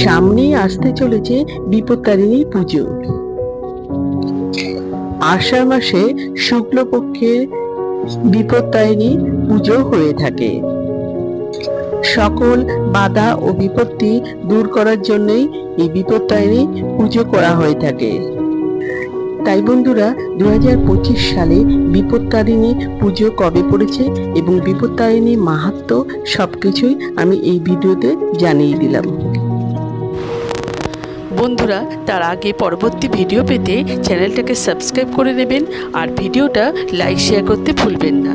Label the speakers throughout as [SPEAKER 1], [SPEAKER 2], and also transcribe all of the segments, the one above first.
[SPEAKER 1] সামনেই আসতে চলেছে বিপত্তারিণী পুজো। আষাঢ় মাসে শুক্লপক্ষের বিপত্তারিণী পুজো হয়ে থাকে। সকল বাধা ও বিপত্তি দূর করার জন্যই এই বিপত্তারিণী পুজো করা হয়ে থাকে। তাই বন্ধুরা, 2025 সালে বিপত্তারিণী পুজো কবে পড়েছে এবং বিপত্তারিণী মাহাত্ম্য সবকিছুই আমি এই ভিডিওতে জানিয়ে দিলাম।
[SPEAKER 2] বন্ধুরা, তার আগে পরবর্তী ভিডিও পেতে চ্যানেলটাকে সাবস্ক্রাইব করে নেবেন আর ভিডিওটা লাইক শেয়ার করতে ভুলবেন না।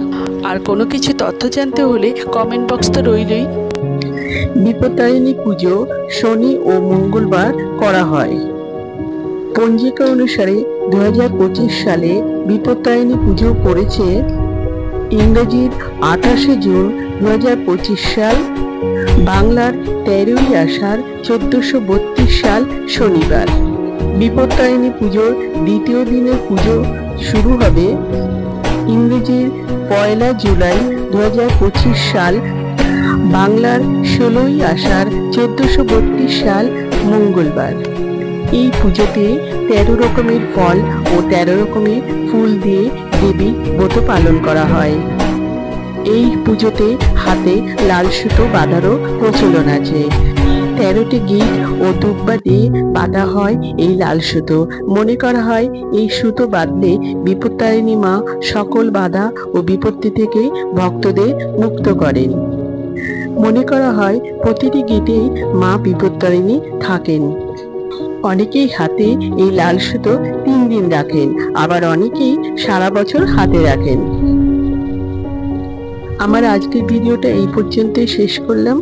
[SPEAKER 2] আর কোনো কিছু তথ্য জানতে হলে কমেন্ট বক্স তো রইলই।
[SPEAKER 1] বিপত্তারিণী পুজো শনি ও মঙ্গলবার করা হয়। পঞ্জিকা অনুসারে 2025 সালে বিপত্তারিণী পুজো পড়েছে ইংরেজির 28শে জুন 2025 সাল, বাংলার 13ই আষাঢ় 1432 সাল শনিবার। বিপত্তারিণী পুজোর দ্বিতীয় দিনের পুজো শুরু হবে ইংরেজির 1 জুলাই 2025 সাল, বাংলার 16ই আষাঢ় 1432 সাল মঙ্গলবার। এই পুজোতে 13 রকমের ফল ও 13 রকমের ফুল দিয়ে দেবী ব্রত পালন করা হয়। এই পুজোতে হাতে লাল সুতো বাঁধারও প্রচলন আছে। 13টি গিট ও দুব্বা দিয়ে বাঁধা হয় এই লাল সুতো। মনে করা হয় এই সুতো বাঁধলে বিপত্তারিণী মা সকল বাধা ও বিপত্তি থেকে ভক্তদের মুক্ত করেন। মনে করা হয় প্রতিটি গিটেই মা বিপত্তারিণী থাকেন। অনেকেই হাতে এই লাল সুতো 3 দিন রাখেন, আবার অনেকেই সারা বছর হাতে রাখেন। আমার আজকের ভিডিওটা এই পর্যন্তই শেষ করলাম।